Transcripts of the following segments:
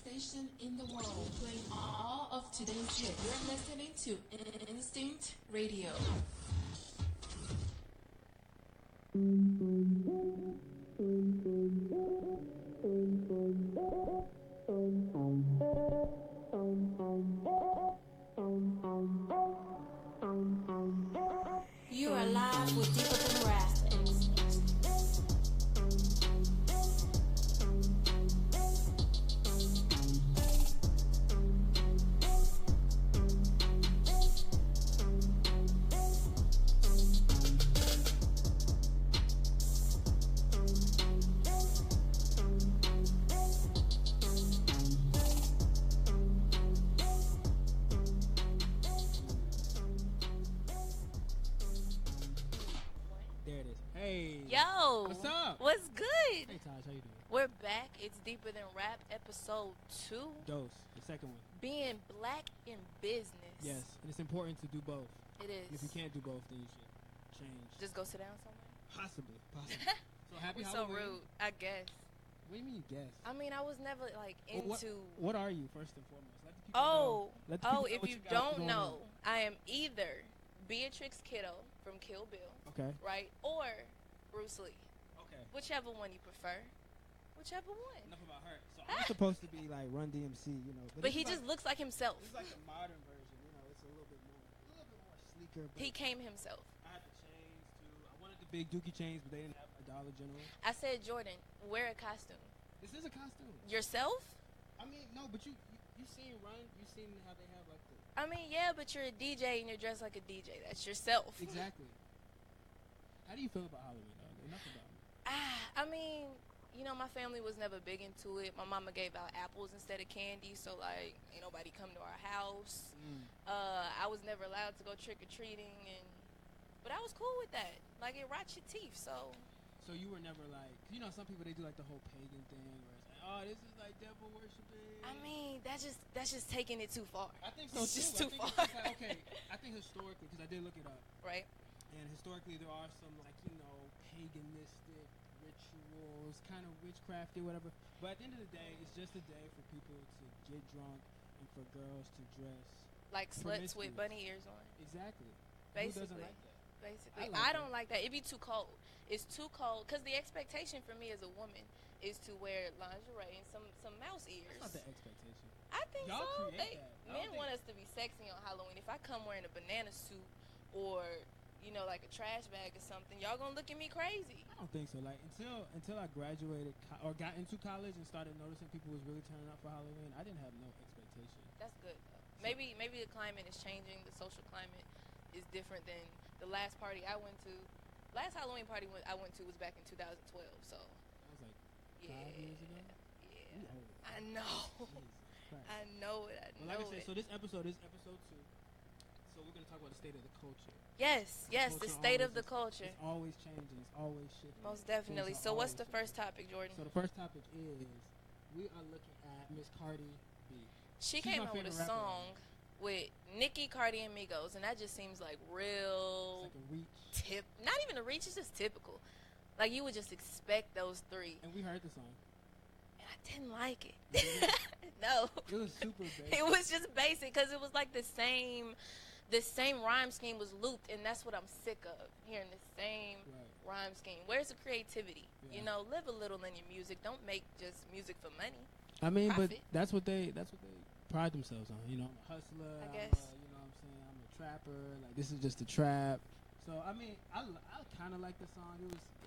station in the world, playing all of today's hits. You're listening to Instinct Radio. You are live with Deeper Than Rap. Yo, what's up? What's good? Hey Taj, how you doing? We're back. It's Deeper Than Rap, episode 2. Dose, the second one. Being black in business. Yes, and it's important to do both. It is. If you can't do both, then you should change. Just go sit down somewhere? Possibly. So happy We're so Halloween. rude, I guess. What do you mean you guess? I mean, I was never like into. What are you, first and foremost? Let the people know. Let the people know if what you got don't going know, on. I am either Beatrix Kiddo from Kill Bill, Okay. right, or Bruce Lee. Okay. Whichever one you prefer. Whichever one. Enough about her. So I'm supposed to be like Run DMC, you know. But he just looks like himself. It's like a modern version, you know. It's a little bit more sleeker. But He came himself. I had the chains too. I wanted the big Dookie chains, but they didn't have a Dollar General. I said, Jordan, wear a costume. This is a costume. Yourself? I mean, no, but you seen Run? You seen how they have like the... I mean, yeah, but you're a DJ and you're dressed like a DJ. That's yourself. Exactly. How do you feel about Halloween, dog? Enough about me. I mean, you know, my family was never big into it. My mama gave out apples instead of candy, so like, ain't nobody come to our house. I was never allowed to go trick or treating, but I was cool with that. Like, it rots your teeth, so. So you were never like, you know, some people they do like the whole pagan thing where it's like, oh, this is like devil worshiping. I mean, that's just taking it too far. I think so It's too. just too I think far. It's just like, okay, I think historically, because I did look it up, Right? and historically there are some like, you know, paganistic rituals, kind of witchcrafty, whatever. But at the end of the day, it's just a day for people to get drunk and for girls to dress. Like sluts with promiscuous. bunny ears on. Exactly. Basically. Who doesn't like that? Basically. I like don't like that. It'd be too cold. It's too cold because the expectation for me as a woman is to wear lingerie and some mouse ears. That's not the expectation. I think Y'all so. create that. I Men don't want think- us to be sexy on Halloween. If I come wearing a banana suit or, you know, like a trash bag or something, y'all gonna look at me crazy. I don't think so. Like until I graduated or got into college and started noticing people was really turning up for Halloween, I didn't have no expectation. That's good though. Maybe the climate is changing. The social climate is different than the last party I went to. Last Halloween party I went to was back in 2012. So I was like, yeah, 5 years ago? yeah. You old. I know. Jesus Christ. I know it. I Well, know like I said, it. so this episode is episode 2. So we're gonna talk about the state of the culture. Yes, the culture state of always the is- culture. It's always changing. It's always shifting. Most definitely. Things So are what's the always first topic, Jordan? changing. So the first topic is we are looking at Miss Cardi B. She She's came my out with a favorite rapper right song with Nicki, Cardi, and Migos, and that just seems like real It's like a reach. not even a reach, it's just typical. Like, you would just expect those three. And we heard the song. And I didn't like it. You No. It was super basic. It was just basic because it was like the same rhyme scheme was looped, and that's what I'm sick of, hearing the same Right. rhyme scheme. Where's the creativity? Yeah. You know, live a little in your music. Don't make just music for money. I mean, but Profit. that's what they pride themselves on. You know, I'm a hustler. I I'm guess. you know what I'm saying? I'm a trapper. Like, this is just a trap. So, I mean, I kind of like the song.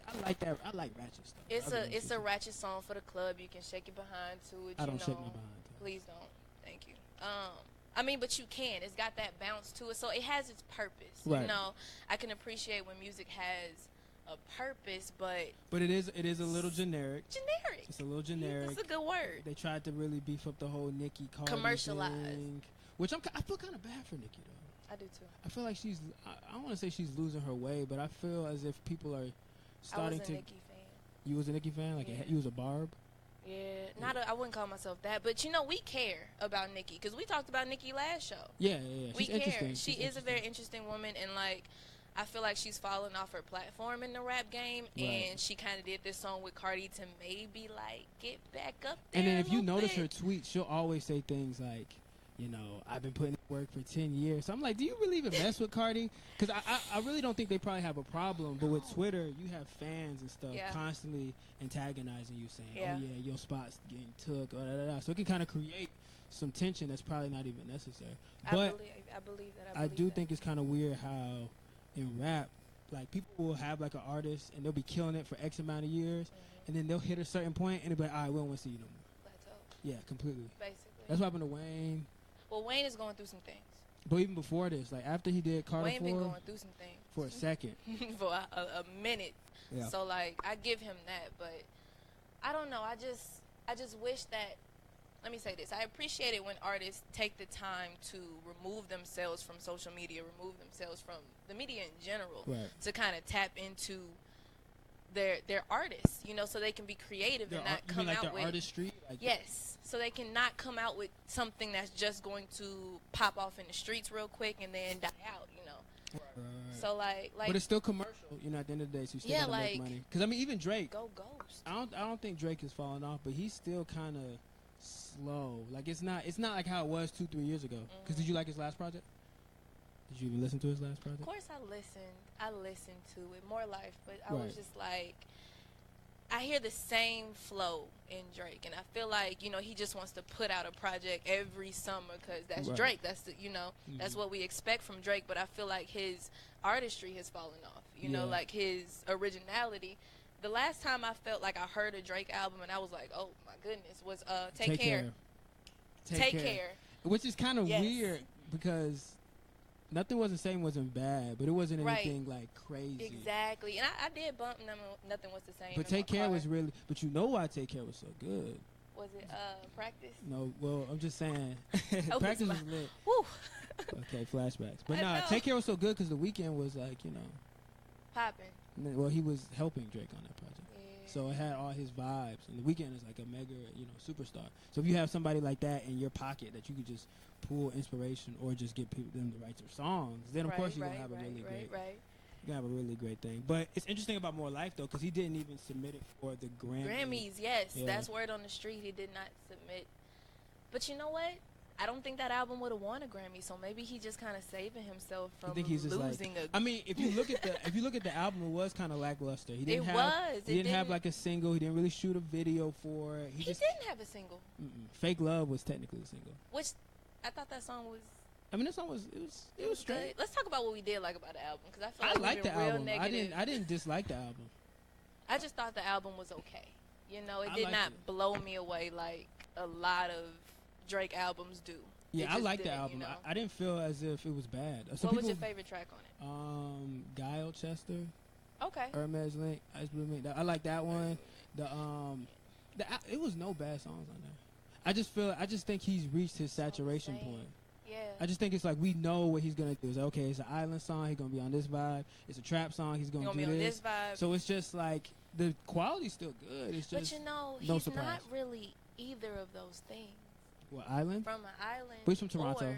I like that. I like ratchet stuff. It's a ratchet song for the club. You can shake your behind to it. I don't you shake know. my behind to it. Please don't. Thank you. I mean, but you can. It's got that bounce to it, so it has its purpose. Right. You know, I can appreciate when music has a purpose, but But it is a little generic. generic. It's a little generic. That's a good word. They tried to really beef up the whole Nicki Cardi Commercialized. thing, which I feel kind of bad for Nicki though. I do too. I feel like I don't want to say she's losing her way, but I feel as if people are I starting was a to. Nicki fan. You was a Nicki fan, like Yeah. you was a Barb. Yeah, I wouldn't call myself that, but you know, we care about Nicki because we talked about Nicki last show. Yeah. We She's care. interesting. She She's is a very interesting woman, and like, I feel like she's fallen off her platform in the rap game, and she kind of did this song with Cardi to maybe like get back up there. And then if you a notice bit. her tweets, she'll always say things like, you know, I've been putting in work for 10 years. So I'm like, do you really even mess with Cardi? Because I really don't think they probably have a problem. But with Twitter, you have fans and stuff constantly antagonizing you, saying, oh, yeah, your spot's getting took, or da-da-da. So it can kind of create some tension that's probably not even necessary. But I believe that. I do think it's kind of weird how in rap, like, people will have, like, an artist, and they'll be killing it for X amount of years, and then they'll hit a certain point, and they'll be like, all right, we don't want to see you no more. Plateau. Yeah, completely. Basically. That's what happened to Wayne. Well, Wayne is going through some things. But even before this, like, after he did Carter Wayne been going through some things. For a second. For a minute. Yeah. So, like, I give him that, but I don't know. I just wish that, let me say this. I appreciate it when artists take the time to remove themselves from social media, remove themselves from the media in general, to kind of tap into their artists, you know, so they can be creative and not come out with artistry. Like so they can not come out with something that's just going to pop off in the streets real quick and then die out, you know. Right. So like, but it's still commercial, you know. At the end of the day, so you still gotta make money. Because I mean, even Drake. Go Ghost. I don't think Drake is falling off, but he's still kind of slow. Like it's not like how it was 2-3 years ago. Because did you like his last project? Did you even listen to his last project? Of course I listened to it, More Life, but I was just like, I hear the same flow in Drake, and I feel like, you know, he just wants to put out a project every summer because that's Drake. That's the, you know, that's what we expect from Drake. But I feel like his artistry has fallen off. You know, like his originality. The last time I felt like I heard a Drake album and I was like, oh my goodness, was Take Care. Take Care. Which is kind of weird because Nothing Wasn't Same wasn't bad, but it wasn't anything like crazy. Exactly. And I did bump Nothing Was the Same. But Take Care was really, but you know why Take Care was so good? Was it Practice? No, well, I'm just saying. Practice was lit. Woo. Okay, flashbacks. But nah, Take Care was so good because The Weeknd was like, you know. Popping. Well, he was helping Drake on that project. Yeah. So it had all his vibes. And The Weeknd is like a mega, you know, superstar. So if you have somebody like that in your pocket that you could just pull inspiration or just get them to write their songs, then of course you're going to have a really great you have a really great thing. But it's interesting about More Life, though, because he didn't even submit it for the Grammys. Yes. Yeah. That's word on the street. He did not submit. But you know what? I don't think that album would have won a Grammy, so maybe he just kind of saving himself from losing a. I mean, if you look at the album, it was kind of lackluster. He didn't have like a single. He didn't really shoot a video for it. He didn't have a single. Fake Love was technically a single. Which I thought that song was. I mean, that song was it was straight. Good. Let's talk about what we did like about the album, because I feel like liked the real album. negative. I didn't dislike the album. I just thought the album was okay. You know, it did not blow me away like a lot of Drake albums do. Yeah, I liked the album. You know? I didn't feel as if it was bad. What was your favorite track on it? Guile Chester. Okay. Hermes Link, Ice Blue Mink. I like that one. It was no bad songs on there. I just think he's reached his saturation point. Yeah. I just think it's like we know what he's gonna do. It's like, okay, it's an island song. He's gonna be on this vibe. It's a trap song. He's gonna do be on this vibe. So it's just like the quality's still good. It's just but you know, no he's surprise. not really either of those things. What, island? From an island. But he's from Toronto.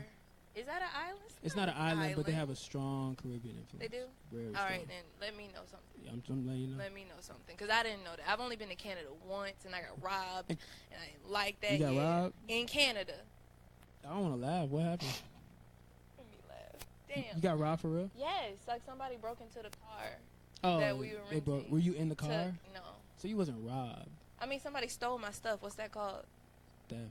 Is that an island? It's not an island, but they have a strong Caribbean influence. They do? All right, then let me know something. Yeah, I'm letting you know. Let me know something, because I didn't know that. I've only been to Canada once, and I got robbed, and I didn't like that. You got robbed? In Canada. I don't want to laugh. What happened? Let me laugh. Damn. You got robbed for real? Yes, like somebody broke into the car that we were renting. Were you in the car? No. So you wasn't robbed? I mean, somebody stole my stuff. What's that called? Theft.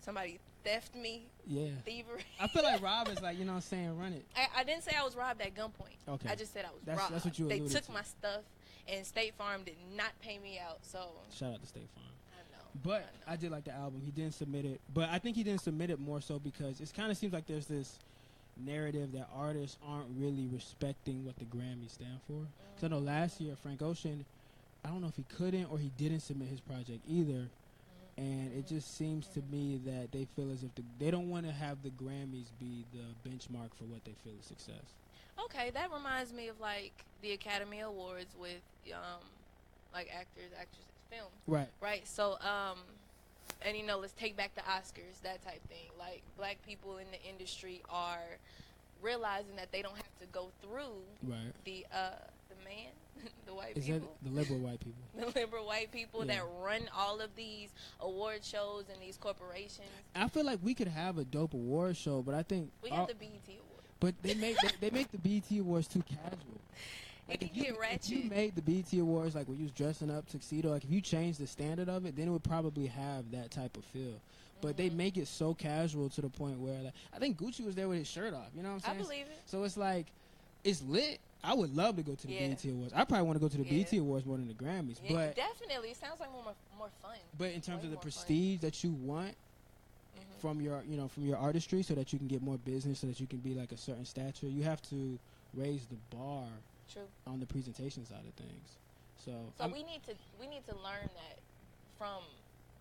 Somebody theft me? Yeah. Thievery? I feel like rob is like, you know what I'm saying, run it. I didn't say I was robbed at gunpoint. Okay. I just said I was robbed. That's what you alluded They took to. my stuff, and State Farm did not pay me out, so. Shout out to State Farm. I know. But I did like the album. He didn't submit it. But I think he didn't submit it more so because it kind of seems like there's this narrative that artists aren't really respecting what the Grammys stand for. Because I know last year, Frank Ocean, I don't know if he couldn't or he didn't submit his project either. And it just seems to me that they feel as if they don't want to have the Grammys be the benchmark for what they feel is success. Okay, that reminds me of like the Academy Awards with like actors, actresses, film. Right. Right. So and you know, let's take back the Oscars, that type thing. Like black people in the industry are realizing that they don't have to go through Right. the man, the white Is people. that the liberal white people? The liberal white people Yeah. that run all of these award shows and these corporations. I feel like we could have a dope award show, but I think We have the BET Award. but they make the BET Awards too casual. It can if you, get ratchet. If you made the BET Awards like when you was dressing up tuxedo, like if you changed the standard of it, then it would probably have that type of feel. But they make it so casual to the point where, like, I think Gucci was there with his shirt off. You know what I'm saying? I believe it. So it's like, it's lit. I would love to go to the BET Awards. I probably want to go to the BET Awards more than the Grammys. Yeah, but definitely, it sounds like more fun. But in terms Way of the more prestige that you want from your, from your artistry, so that you can get more business, so that you can be like a certain stature, you have to raise the bar on the presentation side of things. So we need to learn that from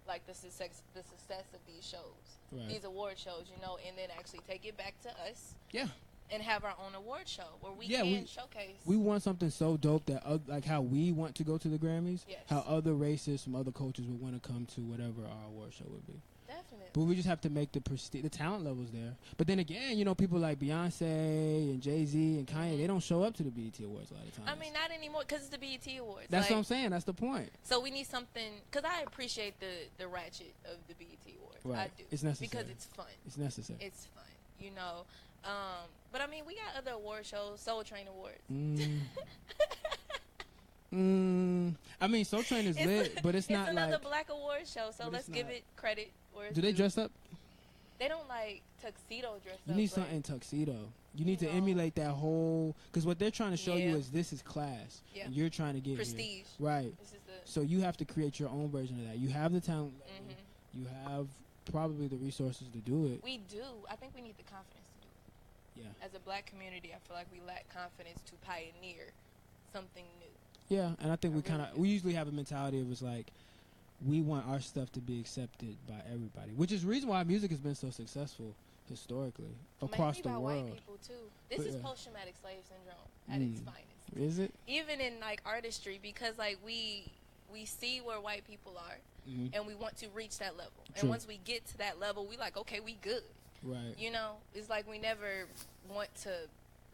like the success of these shows, these award shows, and then actually take it back to us. Yeah. And have our own award show where we can showcase. We want something so dope that, like how we want to go to the Grammys, how other races from other cultures would want to come to whatever our award show would be. Definitely. But we just have to make the talent levels there. But then again, people like Beyonce and Jay-Z and Kanye, they don't show up to the BET Awards a lot of times. I mean, not anymore, because it's the BET Awards. That's what I'm saying. That's the point. So we need something, because I appreciate the ratchet of the BET Awards. Right. I do. It's necessary. Because it's fun. It's necessary. It's fun, But I mean, we got other award shows, Soul Train Awards. I mean, Soul Train is lit, but it's not like... It's another black award show, so let's give it credit. Do they dress up? They don't like tuxedo dress up. You need something tuxedo. You need to emulate that whole... Because what they're trying to show you is this is class. Yeah. And you're trying to get prestige. Here. Right. This is so you have to create your own version of that. You have the talent. You have probably the resources to do it. We do. I think we need the confidence to do it. Yeah. As a black community, I feel like we lack confidence to pioneer something new. Yeah, and I think we usually have a mentality of it's like we want our stuff to be accepted by everybody, which is the reason why music has been so successful historically across the world. White people too. This is post-traumatic slave syndrome at its finest. Is it? Even in like artistry, because like we see where white people are, and we want to reach that level. True. And once we get to that level, we like, okay, we good. Right. It's like we never want to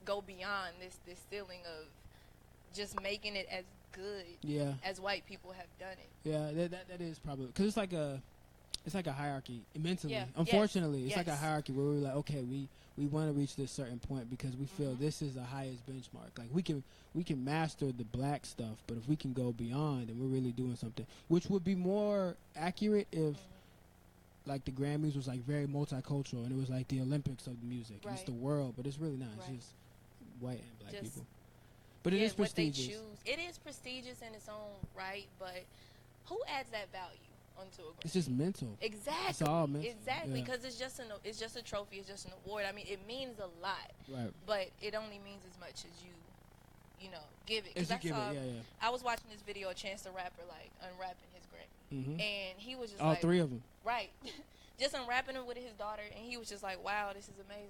go beyond this ceiling of just making it as good as white people have done it. Yeah, that is probably because it's like a hierarchy mentally. Yeah. Unfortunately, it's like a hierarchy where we're like, okay, we want to reach this certain point because we feel this is the highest benchmark. Like we can master the black stuff, but if we can go beyond, then we're really doing something, which would be more accurate if. Like the Grammys was like very multicultural, and it was like the Olympics of the music. Right. It's the world, but it's really not. It's just white and black Just, people. But it is prestigious. What they choose. It is prestigious in its own right, but who adds that value onto a Grammy? It's just mental. Exactly. It's all mental. Exactly, because it's just a trophy. It's just an award. I mean, it means a lot. Right. But it only means as much as you give it. Because I was watching this video of Chance the Rapper like unwrapping his Grammy, and he was just all three of them. Right. Just unwrapping it with his daughter, and he was just like, wow, this is amazing.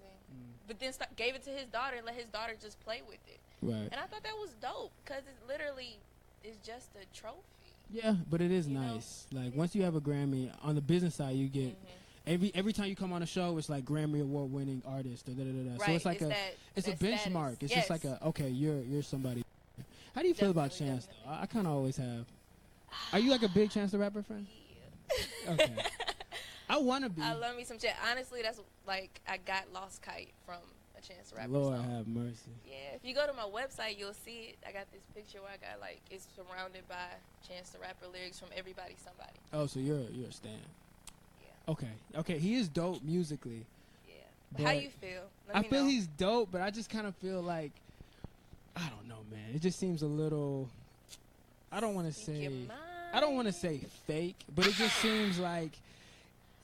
But then gave it to his daughter and let his daughter just play with it. Right. And I thought that was dope because it literally is just a trophy. Yeah, but it is nice. Like, once you have a Grammy, on the business side, you get... Every time you come on a show, it's like Grammy Award winning artist. Right. So it's like it's a benchmark. It's just like you're somebody. How do you feel about Chance though? I kind of always have. Are you like a big Chance the Rapper fan? Yeah. Okay. I want to be. I love me some Chance. Honestly, that's like I got Lost Kite from a Chance the Rapper Lord song. have mercy. Yeah, if you go to my website, you'll see it. I got this picture where I got like it's surrounded by Chance the Rapper lyrics from Everybody Somebody. Oh, so you're a stan. Okay. He is dope musically. Yeah. But how you feel? I feel he's dope, but I just kind of feel like I don't know, man. It just seems a little. I don't want to say fake, but it just seems like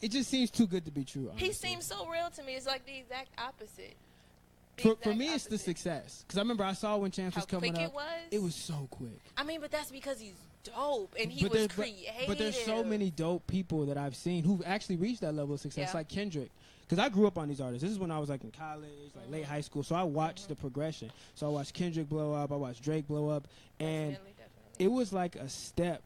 it just seems too good to be true. Honestly. He seems so real to me. It's like the exact opposite. For me, it's the success. Because I remember I saw when Chance was coming up. It was so quick. I mean, but that's because he's dope and he was creative. But there's so many dope people that I've seen who've actually reached that level of success, like Kendrick. Because I grew up on these artists. This is when I was like in college, like late high school. So I watched the progression. So I watched Kendrick blow up. I watched Drake blow up. And it was like a step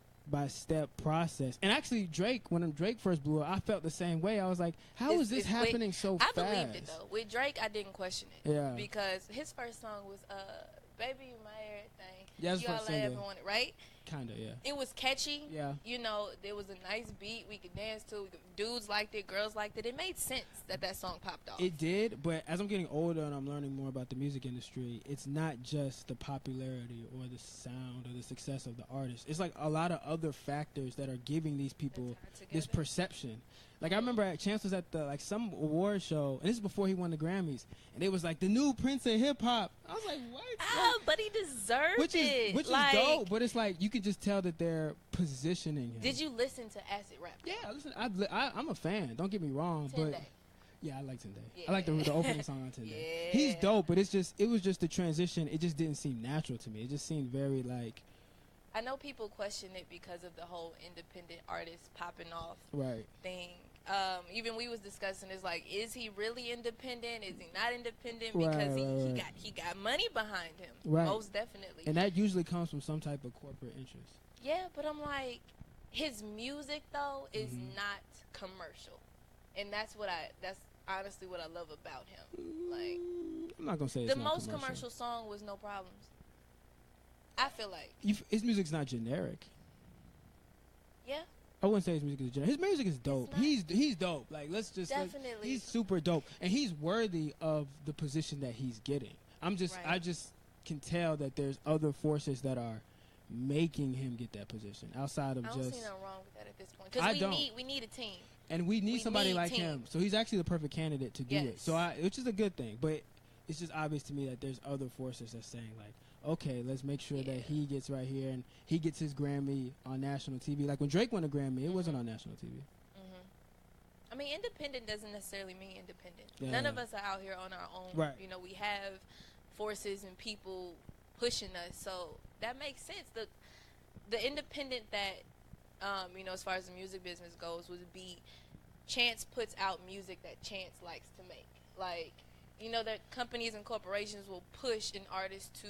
step process. And actually, when Drake first blew up, I felt the same way. I was like, how is this happening so fast? I believed it, though. With Drake, I didn't question it. Yeah. Because his first song was Baby You My Everything. Yeah, that's You All first I single. Ever Wanted, right? Kind of, yeah. It was catchy. Yeah. You know, there was a nice beat we could dance to. Dudes liked it, girls liked it. It made sense that song popped off. It did, but as I'm getting older and I'm learning more about the music industry, it's not just the popularity or the sound or the success of the artist. It's like a lot of other factors that are giving these people this perception. Like, I remember Chance was at some award show, and this is before he won the Grammys, and it was like the new Prince of hip hop. I was like, what? But he deserved Which it. is dope, but it's like you can just tell that they're positioning him. Did you listen to Acid Rap? Yeah, listen. I'm a fan. Don't get me wrong, but yeah, I like Tende. Yeah. I like the opening song on Tende. Yeah. He's dope, but it was just the transition. It just didn't seem natural to me. It just seemed very like. I know people question it because of the whole independent artist popping off thing. Even we was discussing is like, is he really independent? Is he not independent? Because he got money behind him. Right. Most definitely. And that usually comes from some type of corporate interest. Yeah, but I'm like, his music though is not commercial, and that's honestly what I love about him. Like, I'm not gonna say it's the not most commercial song was No Problems. I feel like his music's not generic. Yeah. I wouldn't say his music is generic. His music is dope. He's dope. Like, let's just definitely. He's super dope, and he's worthy of the position that he's getting. I just can tell that there's other forces that are making him get that position outside of I just. I don't see nothing wrong with that at this point, because we need a team, and we need somebody like him. So he's actually the perfect candidate to do it. So which is a good thing, but it's just obvious to me that there's other forces that's saying like, okay, let's make sure that he gets right here and he gets his Grammy on national TV. Like when Drake won a Grammy, it wasn't on national TV. I mean, independent doesn't necessarily mean independent. Yeah. None of us are out here on our own. Right. You know, we have forces and people pushing us, so that makes sense. The independent that, as far as the music business goes, would be Chance puts out music that Chance likes to make. Like, that companies and corporations will push an artist to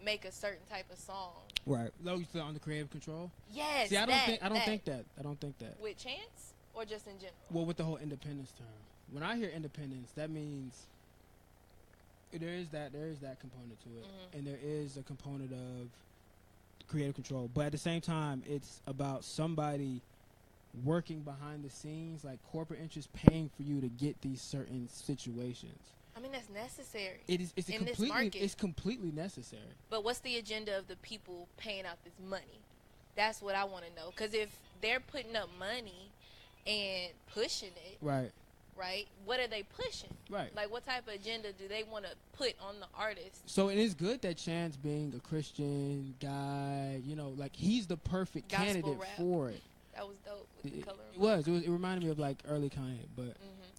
make a certain type of song. Right. Low still on the creative control? Yes. See, I don't think that. With Chance or just in general? Well, with the whole independence term. When I hear independence, that means there is that component to it. And there is a component of creative control. But at the same time, it's about somebody working behind the scenes, like corporate interests paying for you to get these certain situations. I mean, that's necessary. It's completely necessary. But what's the agenda of the people paying out this money? That's what I want to know. Because if they're putting up money and pushing it, right? What are they pushing? Right. Like, what type of agenda do they want to put on the artist? So it is good that Chance, being a Christian guy, like he's the perfect candidate for it. That was dope with the color. It reminded me of like early Kanye, but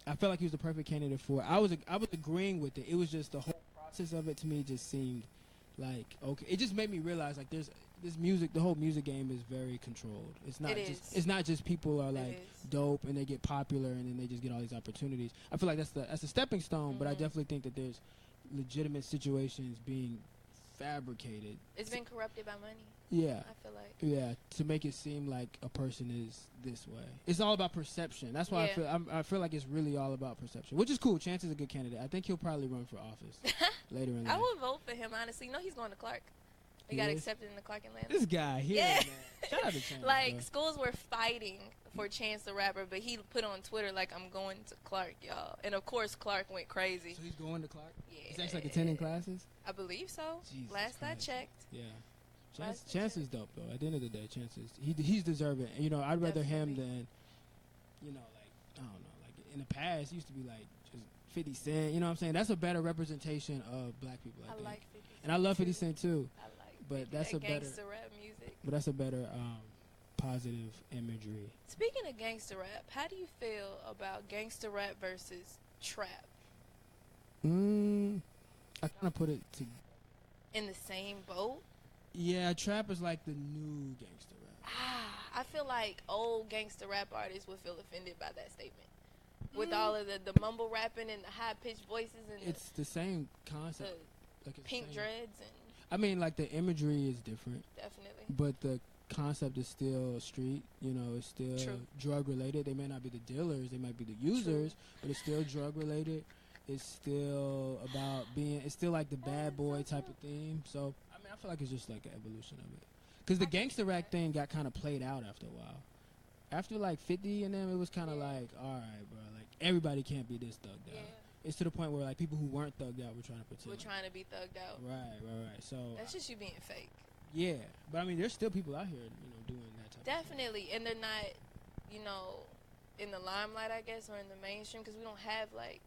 I felt like he was the perfect candidate for it. I was agreeing with it. It was just the whole process of it to me just seemed like okay. It just made me realize like there's this music. The whole music game is very controlled. It's not just people are like dope and they get popular and then they just get all these opportunities. I feel like that's a stepping stone, but I definitely think that there's legitimate situations being fabricated. It's been corrupted by money. Yeah. I feel like. Yeah, to make it seem like a person is this way. It's all about perception. That's why I feel like it's really all about perception, which is cool. Chance is a good candidate. I think he'll probably run for office later in life. I would vote for him, honestly. He's going to Clark. He got accepted in the Clark Atlanta. This guy here, man. Shout out to Chance. Like, schools were fighting for Chance the Rapper, but he put on Twitter, like, I'm going to Clark, y'all. And, of course, Clark went crazy. So he's going to Clark? Yeah. He's actually, like, attending classes? I believe so. Jesus Last Christ. I checked. Yeah. Chance is dope, though. At the end of the day, Chance is... He's deserving. And, I'd rather him than, like, I don't know. Like, in the past, it used to be, like, just 50 Cent. You know what I'm saying? That's a better representation of black people, I think. Like 50 Cent. And I love 50 Cent, too. But that's a better gangster rap music. But that's a better positive imagery. Speaking of gangster rap, how do you feel about gangster rap versus trap? I kind of put it in the same boat. Yeah, trap is like the new gangster rap. I feel like old gangster rap artists would feel offended by that statement. With all of the mumble rapping and the high pitched voices and it's the same concept. Like pink dreads and I mean, like the imagery is different. Definitely. But the concept is still street. It's still True. drug related. They may not be the dealers, they might be the users, but it's still drug related. It's still about it's still like the bad boy type of theme. So I feel like it's just like an evolution of it. Because the gangster rap thing got kind of played out after a while. After like 50 and them, it was kind of like, all right, bro, like everybody can't be this thugged out. It's to the point where like people who weren't thugged out were trying to pretend. We're trying to be thugged out. Right. So that's just you being fake. Yeah, but I mean, there's still people out here, doing that type. Definitely, and they're not, in the limelight, I guess, or in the mainstream, because we don't have like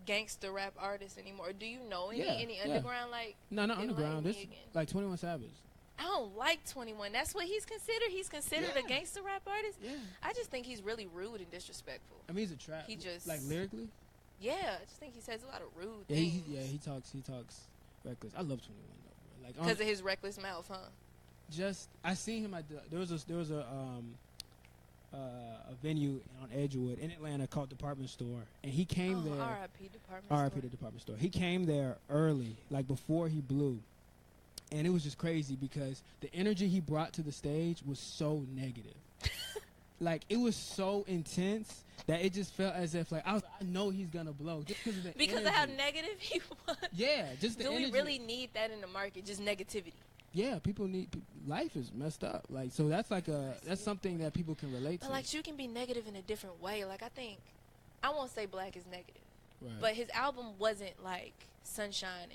gangster rap artists anymore. Or do you know any underground like? No, not underground. This like 21 Savage. I don't like 21. That's what he's considered. He's considered a gangster rap artist. Yeah. I just think he's really rude and disrespectful. I mean, he's a trap. He just like lyrically. Yeah, I just think he says a lot of rude things. He talks reckless. I love 21 though, bro. Like because of his reckless mouth, huh? I seen him at there was a venue on Edgewood in Atlanta called Department Store, and he came there. R.I.P. Department Store. R.I.P. the Department Store. He came there early, like before he blew, and it was just crazy because the energy he brought to the stage was so negative. Like it was so intense that it just felt as if like I know he's gonna blow just because of the because energy. of how negative he was. Yeah, just the energy. Do we really need that in the market? Just negativity. Yeah, people need. Life is messed up. Like so, that's something that people can relate to. But like you can be negative in a different way. Like I won't say Black is negative, right. But his album wasn't like sunshine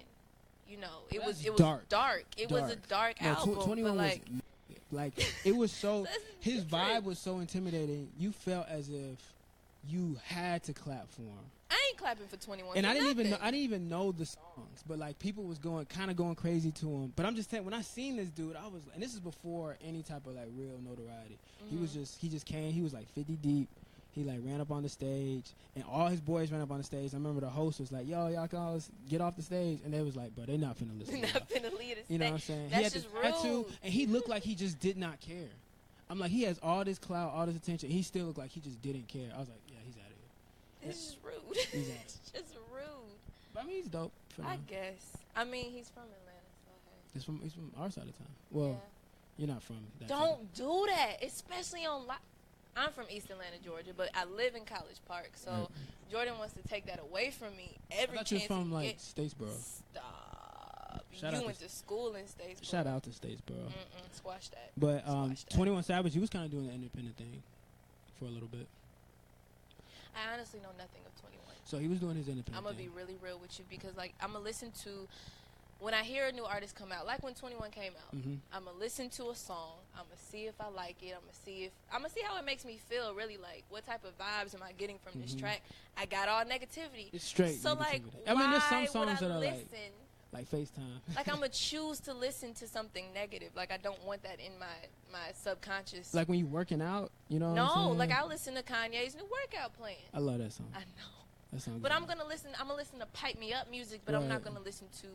and it was dark. It was a dark album. 21 was like it was so his vibe was so intimidating. You felt as if you had to clap for him. I ain't clapping for 21. And I didn't even know the songs, but like people was going crazy to him. But I'm just saying, when I seen this dude, I was, and this is before any type of like real notoriety. Mm-hmm. He just came. He was like 50 deep. He like ran up on the stage, and all his boys ran up on the stage. I remember the host was like, "Yo, y'all can get off the stage," and they was like, "Bro, they not finna listen." They're not finna lead us. You know what I'm saying? That's just rude. Tattoo, and he looked like he just did not care. I'm like, he has all this clout, all this attention. He still looked like he just didn't care. I was like, yeah, he's out of here. It's just rude. It's just rude. But I mean, he's dope. I guess. I mean, he's from Atlanta, so hey. He's from our side of town. Well, you're not from that. Don't do that, especially on I'm from East Atlanta, Georgia, but I live in College Park, so right. Jordan wants to take that away from me every chance he gets. From like Statesboro. Stop. You went to school in Statesboro. Shout out to Statesboro. Squash that. But 21 Savage, he was kind of doing the independent thing for a little bit. I honestly know nothing of 21. So he was doing his independent I'm going to be really real with you because, like, I'm going to listen to, when I hear a new artist come out, like when 21 came out, I'm going to listen to a song. I'm going to see if I like it. I'm going to see how it makes me feel, really, like, what type of vibes am I getting from this track? I got all negativity. It's straight so, negativity. Like, I mean, there's some why songs would that I are listen? Like FaceTime. Like, I'm going to choose to listen to something negative. Like, I don't want that in my subconscious. Like when you working out, you know what I'm saying? Like I listen to Kanye's new workout plan. I love that song. I know. That song but I'm going to listen to pipe me up music, but I'm not going to listen to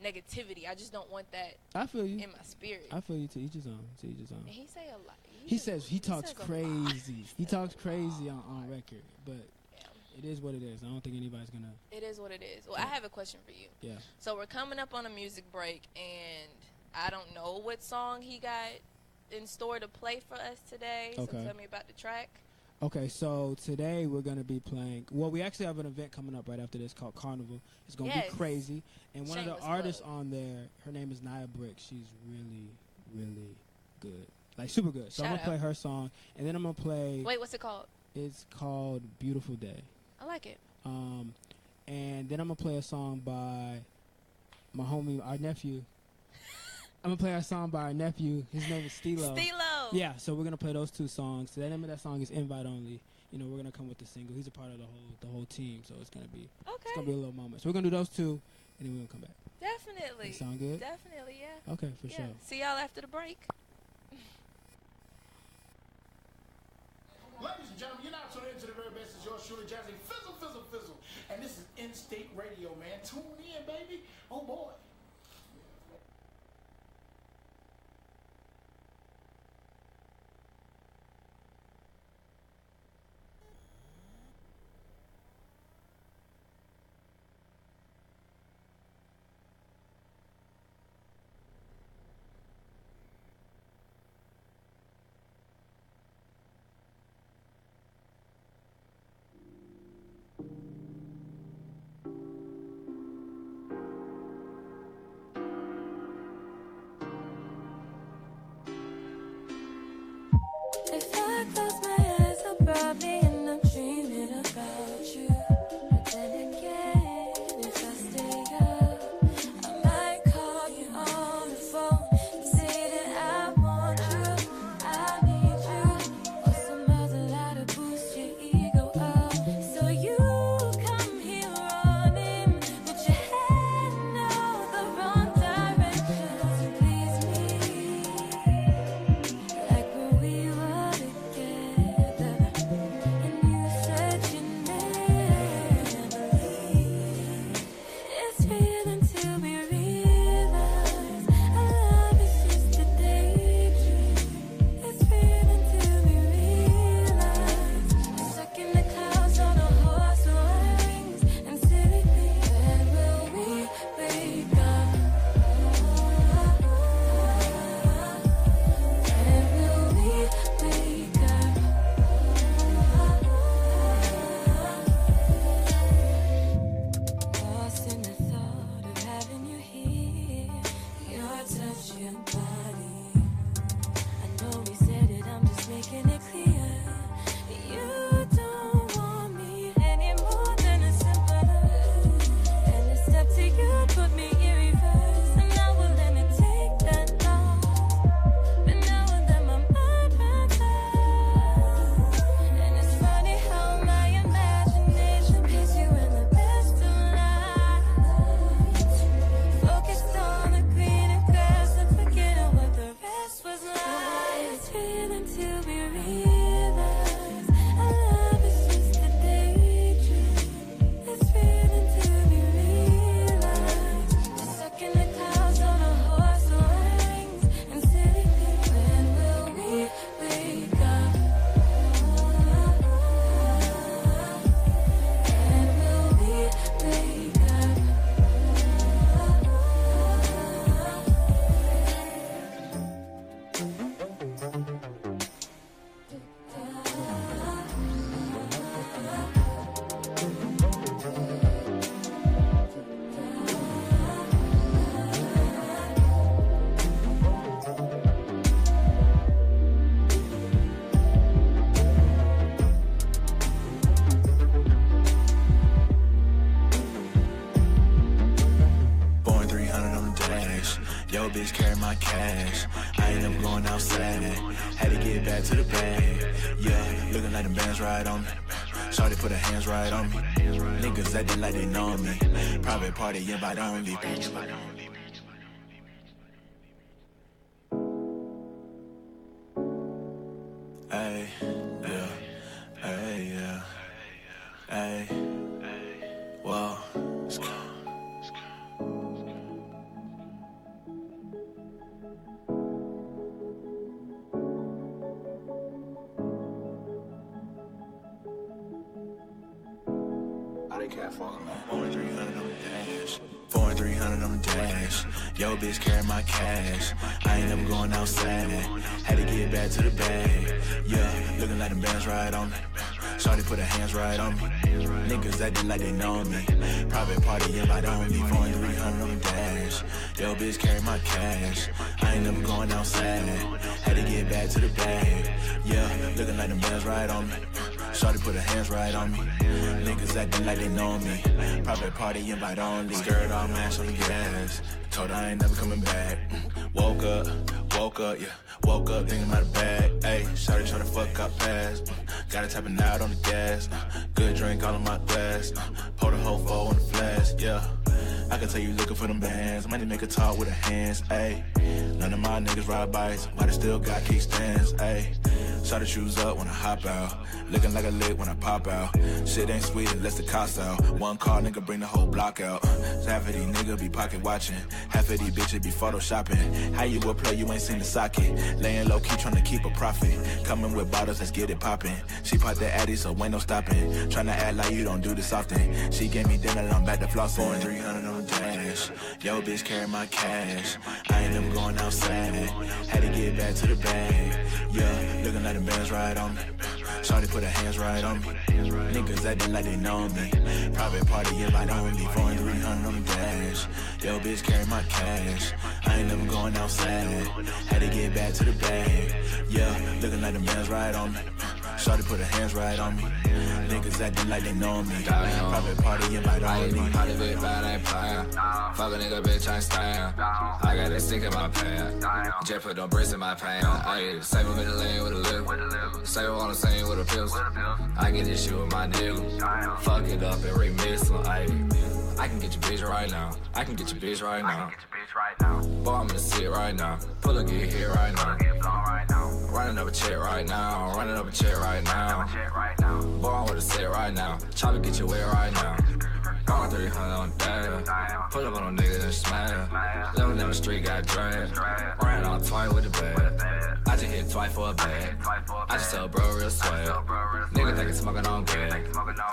negativity. I just don't want that I feel you. in my spirit. I feel you. To each his own. To each his own. And he say a lot. He talks crazy. He talks crazy on record, but it is what it is. I don't think anybody's gonna. It is what it is. Well, I have a question for you. Yeah. So we're coming up on a music break, and I don't know what song he got in store to play for us today. Okay. So tell me about the track. Okay, so today we're going to be playing. Well, we actually have an event coming up right after this called Carnival. It's going to be crazy. And one of the artists on there, her name is Nia Brick. She's really, really good. Like, super good. So I'm going to play her song. And then I'm going to play. Wait, what's it called? It's called Beautiful Day. I like it. And then I'm going to play a song by my homie, our nephew. I'm going to play a song by our nephew. His name is Stilo. Yeah, so we're going to play those two songs. So the name of that song is Invite Only. You know, we're going to come with the single. He's a part of the whole team, so it's going to be it's going to be a little moment. So we're going to do those two, and then we're going to come back. Definitely. That sound good? Definitely, yeah. Okay, for sure. See y'all after the break. Ladies and gentlemen, you're now tuning into the very best. It's yours truly, Jazzy Fizzle, Fizzle, Fizzle. And this is In-State Radio, man. Tune in, baby. Oh, boy. Yo, bitch, carry my cash. I ain't never going outside. Had to get back to the bag. Yeah, looking like the bands right on me. Shawty put her hands right on me. Niggas acting like they know me. Private party, invite only. Ay, yeah, ay, yeah, ay, whoa, let's go. Can't fuck, man. 4,300 on the dash. 4,300 on the dash. Yo, bitch, carry my cash. I ain't never going outside. Had to get back to the bag. Yeah, looking like the bands right on me. Shawty put her hands right on me. Niggas acting like they know me. Private party, invite only. 4,300 on the dash. Yo, bitch, carry my cash. I ain't never going outside. Had to get back to the bag. Yeah, looking like the bands right on me. Shawty put her hands right on me. Niggas acting like they know me. Private party, invite only. Skirt all mash on the gas. Told her I ain't never coming back. Woke up, yeah. Woke up thinking about a bag. Ayy, shawty tryna fuck up fast. Gotta tap it out on the gas. Good drink all in my glass. Pour the whole four on the flask, yeah. I can tell you looking for them bands. Might make a talk with her hands, ayy. None of my niggas ride bikes. Why they still got kickstands, ayy. Shawty shoes up when I hop out. Looking like a lick when I pop out. Shit ain't sweet unless the cost out. One car nigga bring the whole block out. Half of these niggas be pocket watching. Half of these bitches be photoshopping. How you a play, you ain't seen the socket. Laying low key tryna keep a profit. Coming with bottles, let's get it poppin'. She popped the addy, so ain't no stopping. Tryna act like you don't do this often. She gave me dinner and I'm back to flossing. 4,300 on the dash. Yo, bitch, carry my cash. I ain't never going outside. Had to get back to the bag. Yeah, looking like the bands right on me. Shawty put her hands right on me. Niggas acting like they know me. Private party, invite only. 4,300 on the dash. Yo, bitch, carry my cash. I ain't never going outside. Had to get back to the bag. Yeah, looking like the bands right on me. Shawty put her hands right on me. Niggas acting like they know me. Private party, invite only. Party big bad, ain't playin'. Fuck a nigga, bitch, I ain't stayin'. I got that stick in my pants. Jet put them bricks in my pants. Ayy, save him in the lane with a lip. Save him on the same with a pistol. I get this shit with my nigga. Fuck it up and remix them. Ayy, I can get your bitch right now. I can get your bitch right now. Boy, I'm in the sit right now. Pull up, get hit right now. Running up a check right now. Running up a check right now. Boy, I'm with a set right now. Try to get your way right now. Going 300 on data. Pull up on them niggas and smash. Living down the street, got dragged. Ran on twice with the bag. I just hit twice for a bag. I just tell bro real swag. Nigga think it's smoking on gas.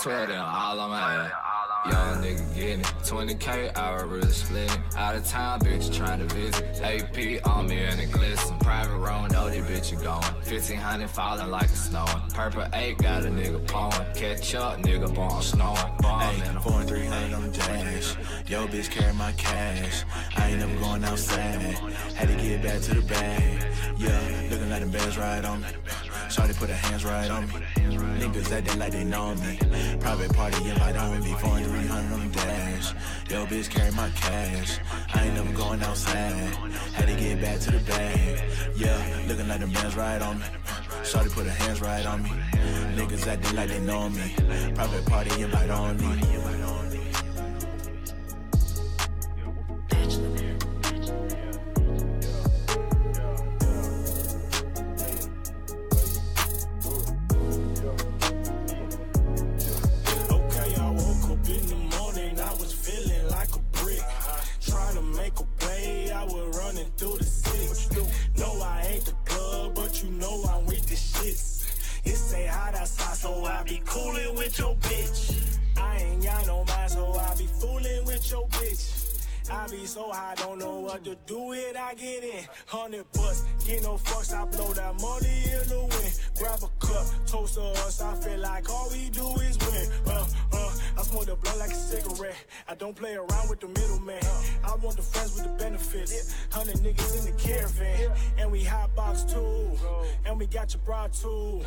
12 them all on my ass. Young nigga getting it. 20K, I really split it. Out of town, bitch, trying to visit. AP on me and it glisten. Private road, know this bitch you going. 1,500 falling like it's snowing. Purple 8 got a nigga pulling. Catch up, nigga born snowing. Ayy, 4,300 on the dash. Yo, bitch, carry my cash. I ain't never going outside. Had to get back to the bag. Yeah, looking like the bands right on me. Shawty put her hands right on me. Niggas acting like they know me. Private party, invite only. 4,300 on the dash. Yo, bitch, carry my cash. I ain't never going outside. Had to get back to the bag. Yeah, looking like the bands right on me. Shawty put her hands right on me. Niggas acting like they know me. Private party, invite only. I be so high, don't know what to do with, I get in. 100 bucks, get no fucks, I blow that money in the wind. Grab a cup, toast to us, I feel like all we do is win. I smoke the blunt like a cigarette. I don't play around with the middleman. I want the friends with the benefits. 100 niggas in the caravan. And we hot box too. And we got your bra too.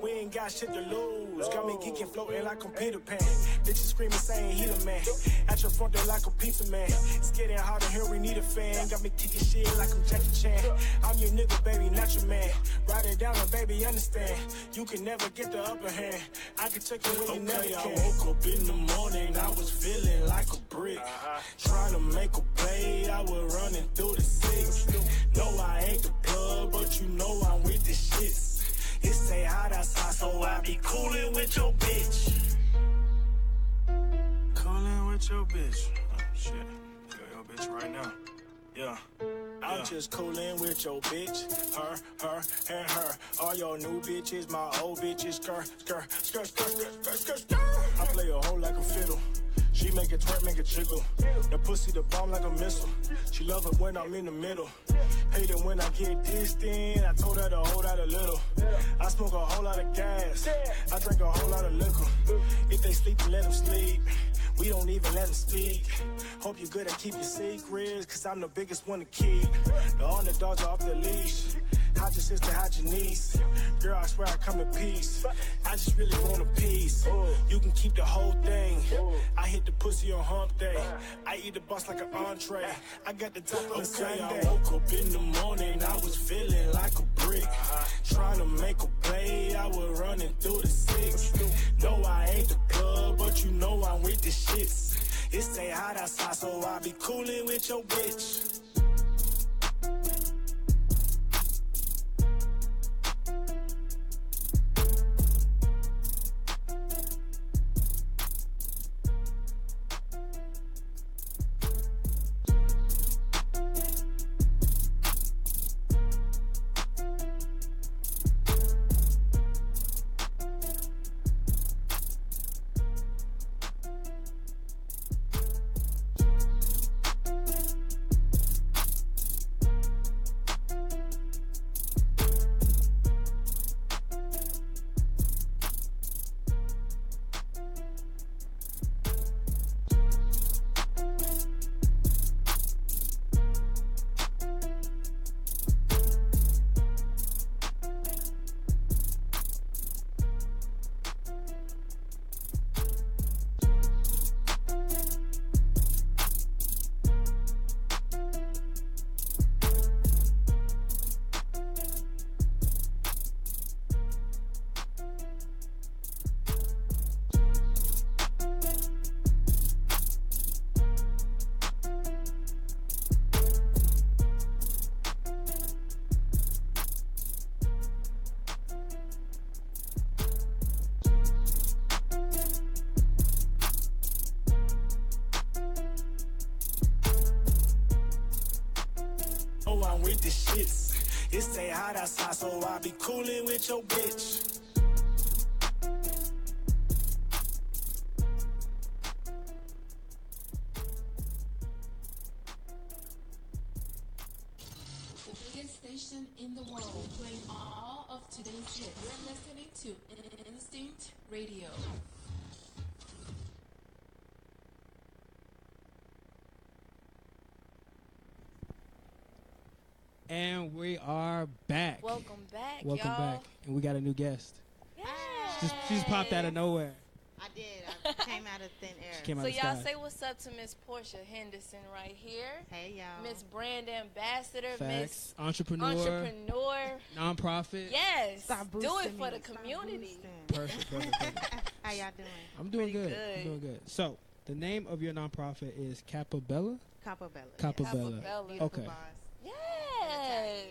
We ain't got shit to lose. Got me geeking, floating like I'm Peter Pan. Bitches screaming, saying he the man. At your front door like a pizza man. It's getting hard to hear, we need a fan. Got me kicking shit like I'm Jackie Chan. I'm your nigga, baby, not your man. Ride it down and baby, understand. You can never get the upper hand. I can take it when you never can. I woke up in the morning, I was feeling like a brick. Trying to make a play, I was running through the six. No, I ain't the plug, but you know I'm with the shits. It say hot outside, so I be coolin' with your bitch. Coolin' with your bitch. Oh, shit. Yo, bitch right now. Yeah. I'm just coolin' with your bitch, her, and her. All your new bitches, my old bitches, skirt. I play a hoe like a fiddle. She make it twerk, make it jiggle. The pussy the bomb like a missile. She love it when I'm in the middle. Hate it when I get distant. I told her to hold out a little. I smoke a whole lot of gas. I drink a whole lot of liquor. If they sleep, then let them sleep. We don't even let them speak. Hope you're good at keep your secrets, cause I'm the biggest one to keep. The underdogs are off the leash. Hide your sister, hide your niece. Girl, I swear I come in peace. I just really want a piece. You can keep the whole thing. I hit the pussy on hump day. I eat the boss like an entree. I got the top of the Sunday. I woke up in the morning, I was feeling like a brick. Trying to make a play, I was running through the six. No, I ain't the plug, but you know I'm with the shits. It stay hot outside, so I be coolin' with your bitch. I'm with the shits. It stay hot outside, so I be coolin' with your bitch. The biggest station in the world, playing all of today's hits. You're listening to Instinct Radio. And we are back. Welcome back, Welcome y'all. back. And we got a new guest. Yay. She just popped out of nowhere. I did. I came out of thin air. She came out So of y'all the sky. say what's up to Miss Portia Henderson right here. Hey, y'all. Miss Brand Ambassador, Facts. Miss Entrepreneur. Nonprofit. Yes. Stop Do boosting it for me. the Stop community. Perfect. How y'all doing? I'm doing Pretty good. good. I'm doing good. So, the name of your nonprofit is Capabella? Capabella. Capabella. Capabella. Beautiful Okay. boss. Yes.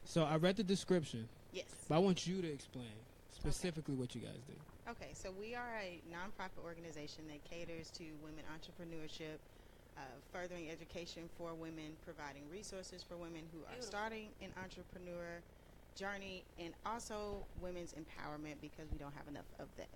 So, I read the description, Yes. but I want you to explain specifically what you guys do. Okay, so we are a nonprofit organization that caters to women entrepreneurship, furthering education for women, providing resources for women who are starting an entrepreneur journey, and also women's empowerment because we don't have enough of that.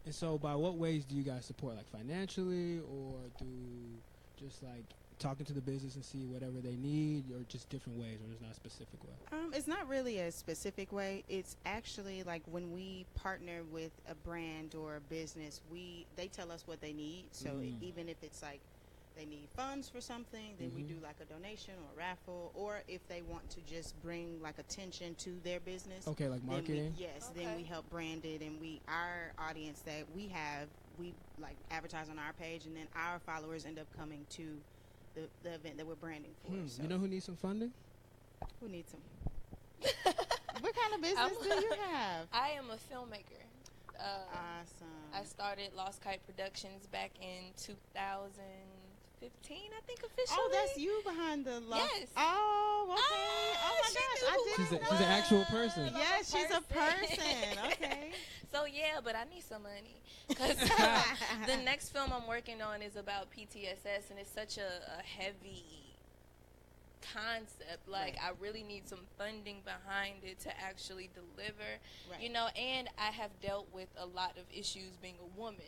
And so, by what ways do you guys support, like financially, or through just like talking to the business and see whatever they need, or just different ways, or there's not a specific way? It's not really a specific way. It's actually like when we partner with a brand or a business, they tell us what they need. So even if it's like they need funds for something, then we do like a donation or a raffle, or if they want to just bring like attention to their business. Okay, like marketing. Then we help brand it, and our audience that we have, we like advertise on our page, and then our followers end up coming to the event that we're branding for. So. You know who needs some funding? Who needs some? What kind of business do you have? I am a filmmaker. Awesome. I started Lost Kite Productions back in 2015, I think, officially. Oh, that's you behind the Lost. Yes. Oh, okay. Oh my gosh, I didn't know. She's an actual person. Yes, she's a person. Okay. So yeah, but I need some money, because the next film I'm working on is about PTSS, and it's such a heavy concept. Like, I really need some funding behind it to actually deliver, you know. And I have dealt with a lot of issues being a woman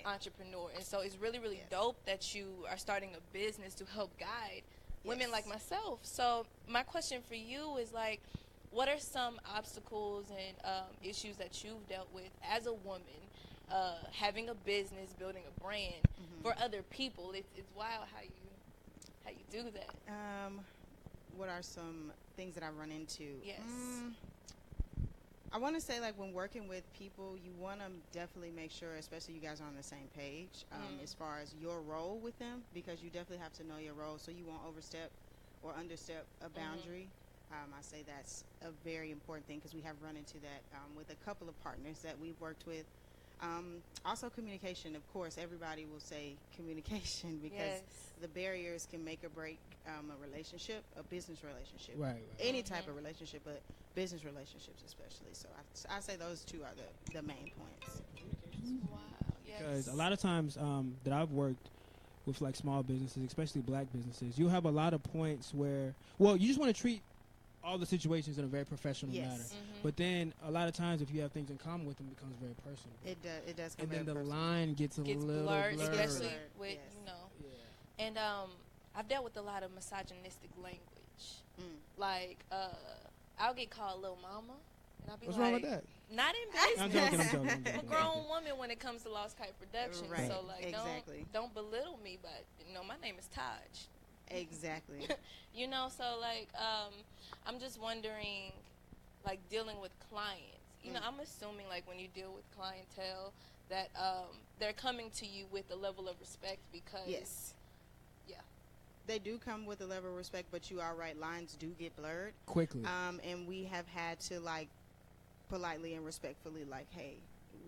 entrepreneur, and so it's really dope that you are starting a business to help guide women like myself. So my question for you is, like, what are some obstacles and issues that you've dealt with as a woman, having a business, building a brand for other people? It's wild how you do that. What are some things that I run into? Yes. I want to say, like, when working with people, you want to definitely make sure, especially you guys are on the same page, as far as your role with them, because you definitely have to know your role so you won't overstep or understep a boundary. I say that's a very important thing, because we have run into that with a couple of partners that we've worked with. Also communication, of course. Everybody will say communication, because the barriers can make or break a relationship, a business relationship, any type of relationship, but business relationships especially. So I say those two are the main points. Wow. Yes. Because a lot of times that I've worked with, like, small businesses, especially black businesses, you have a lot of points where, well, you just want to treat all the situations in a very professional manner. But then a lot of times, if you have things in common with them, it becomes very personal. It does. And then the line gets a little blurred. Especially with, you know. Yeah. And I've dealt with a lot of misogynistic language. Like, I'll get called little mama, and I'll be What's like, wrong with that? Not in business. I'm joking. I'm a grown woman when it comes to Lost Kite Productions. Right. So, like, Exactly. don't belittle me, but, you know, my name is Taj. Exactly. You know, so, like, I'm just wondering, like, dealing with clients. You know, I'm assuming, like, when you deal with clientele, that they're coming to you with a level of respect, because they do come with a level of respect, but you are right, lines do get blurred quickly. And we have had to, like, politely and respectfully, like, hey,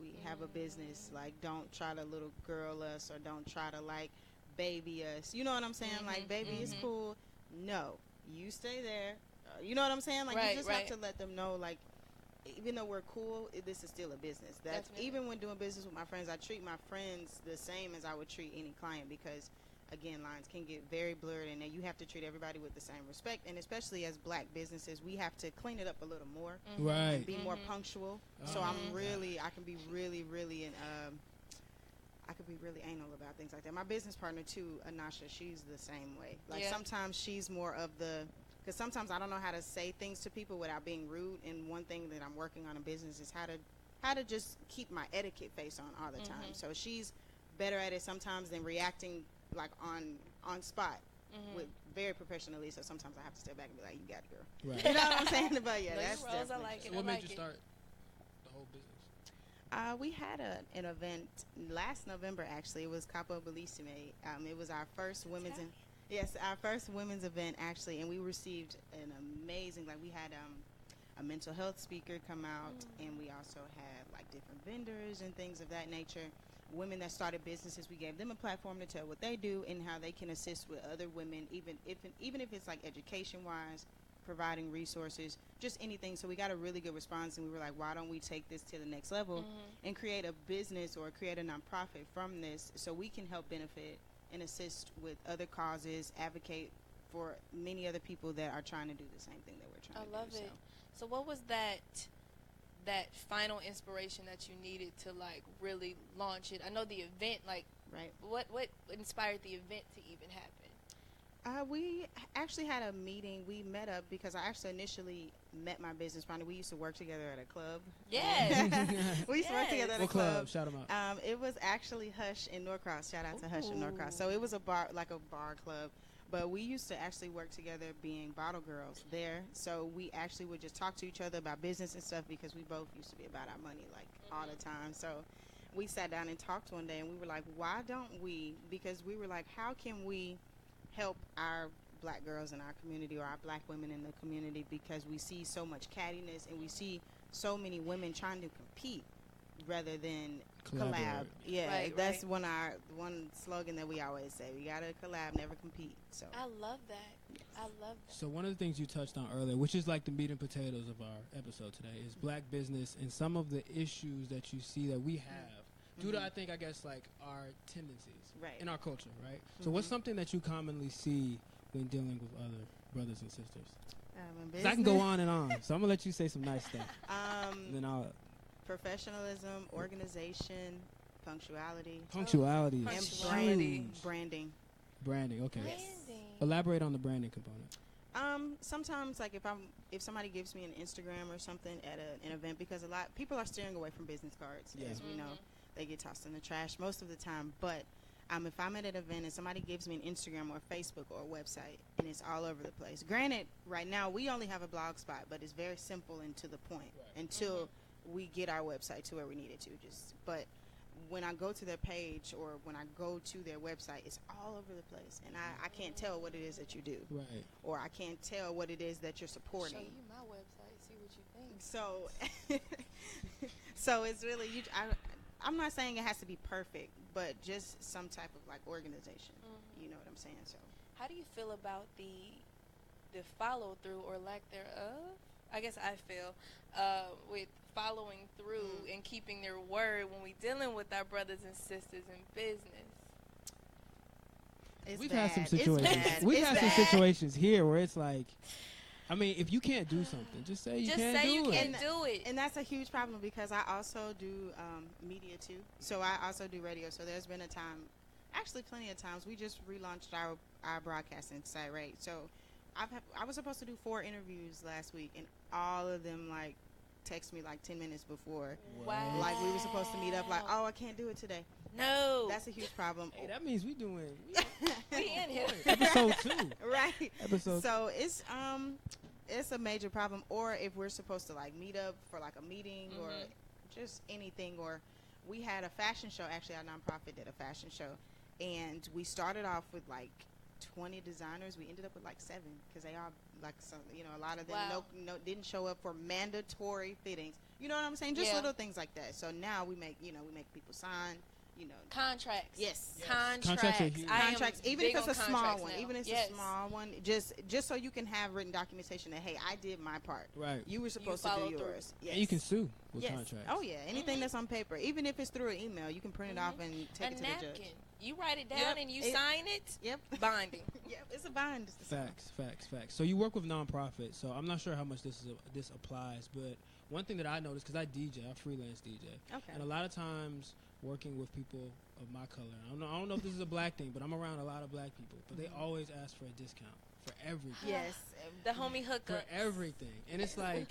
we have a business, like, don't try to little girl us, or don't try to, like, baby us. You know what I'm saying? Like, baby is cool. No, you stay there. You know what I'm saying? Like, you just have to let them know, like, even though we're cool, this is still a business. That's even when doing business with my friends, I treat my friends the same as I would treat any client, because, again, lines can get very blurred, and then you have to treat everybody with the same respect. And especially as black businesses, we have to clean it up a little more, and be more punctual. So I can be really I could be really anal about things like that. My business partner too, Anasha, she's the same way. Like, sometimes she's more of because sometimes I don't know how to say things to people without being rude. And one thing that I'm working on in business is how to just keep my etiquette face on all the time. So she's better at it sometimes than reacting, like, on spot with very professionally. So sometimes I have to step back and be like, you got it, girl. Right. You know what I'm saying? But yeah, Those that's roles, definitely I like it. So what made you start the whole business? We had an event last November, actually. It was Capo Bellissime. It was our first women's event, actually, and we received an amazing, like, we had a mental health speaker come out, and we also had, like, different vendors and things of that nature. Women that started businesses, we gave them a platform to tell what they do and how they can assist with other women, even if it's, like, education-wise, providing resources, just anything. So we got a really good response, and we were like, why don't we take this to the next level and create a business or create a nonprofit from this, so we can help benefit and assist with other causes, advocate for many other people that are trying to do the same thing that we're trying to do. I love it. So what was that final inspiration that you needed to, like, really launch it? I know the event, like, what inspired the event to even happen? We actually had a meeting. We met up because I actually initially met my business partner. We used to work together at a club. Yes. We used to work together at What a club. club? Shout them out. It was actually Hush in Norcross. Shout out to Hush in Norcross. So it was a bar, like a bar club. But we used to actually work together being bottle girls there. So we actually would just talk to each other about business and stuff because we both used to be about our money like all the time. So we sat down and talked one day and we were like, why don't we? Because we were like, how can we help our black girls in our community or our black women in the community, because we see so much cattiness and we see so many women trying to compete rather than collab. Yeah, Right, that's right. one slogan that we always say. We gotta collab, never compete. So I love that. I love that. So one of the things you touched on earlier, which is like the meat and potatoes of our episode today, is black business and some of the issues that you see that we have due to, I guess, like our tendencies in our culture, right? So what's something that you commonly see when dealing with other brothers and sisters? 'Cause I can go on and on, so I'm gonna let you say some nice stuff. Then I'll professionalism, organization, punctuality, punctuality, and Punctuality. branding. branding. Okay, Branding. elaborate on the branding component. Sometimes like if somebody gives me an Instagram or something at an event, because a lot people are steering away from business cards, as we know, they get tossed in the trash most of the time. But if I'm at an event and somebody gives me an Instagram or Facebook or a website and it's all over the place. Granted, right now we only have a blog spot, but it's very simple and to the point until we get our website to where we need it to. But when I go to their page or when I go to their website, it's all over the place, and I can't tell what it is that you do, Right. or I can't tell what it is that you're supporting. Show you my website, see what you think. So it's really I'm not saying it has to be perfect, but just some type of like organization. You know what I'm saying? So How do you feel about the follow through or lack thereof? I guess I feel with following through and keeping their word when we dealing with our brothers and sisters in business. it's We've bad. had some It's situations. bad. We've It's had some bad. situations here where it's like, I mean, if you can't do something, just say you Just can't say do you it. can't do it. And that's a huge problem because I also do media too. So I also do radio. So there's been a time, actually plenty of times, we just relaunched our broadcasting site, right? So I was supposed to do 4 interviews last week, and all of them like text me like 10 minutes before. Wow. Like we were supposed to meet up, like, oh, I can't do it today. No. That's a huge problem. Hey, that means we doing we in here. episode 2. Right. Episode So it's a major problem. Or if we're supposed to like meet up for like a meeting or just anything. Or we had a fashion show. Actually, our nonprofit did a fashion show, and we started off with like 20 designers. We ended up with like 7 because they all like some, a lot of them Wow. no didn't show up for mandatory fittings. You know what I'm saying? Just Yeah. little things like that. So now we make people sign. Contracts. Yes. Contracts are huge. I am Contracts, even big if it's on a small contracts one, now. even if it's a small one, just so you can have written documentation that, hey, I did my part. Right. You were supposed to followed do through. yours. Yes. And you can sue with Yes. contracts. Oh yeah, anything that's on paper, even if it's through an email, you can print it off and take A it to the napkin. judge. You write it down Yep. and you It- sign it. Yep. Binding. Yep, it's a bind. Facts. So you work with nonprofits. So I'm not sure how much this applies, but one thing that I noticed, because I DJ, I freelance DJ, Okay. and a lot of times working with people of my color, I don't know if this is a black thing, but I'm around a lot of black people, but they always ask for a discount for everything. Yes. The homie For hookup. everything, and it's like,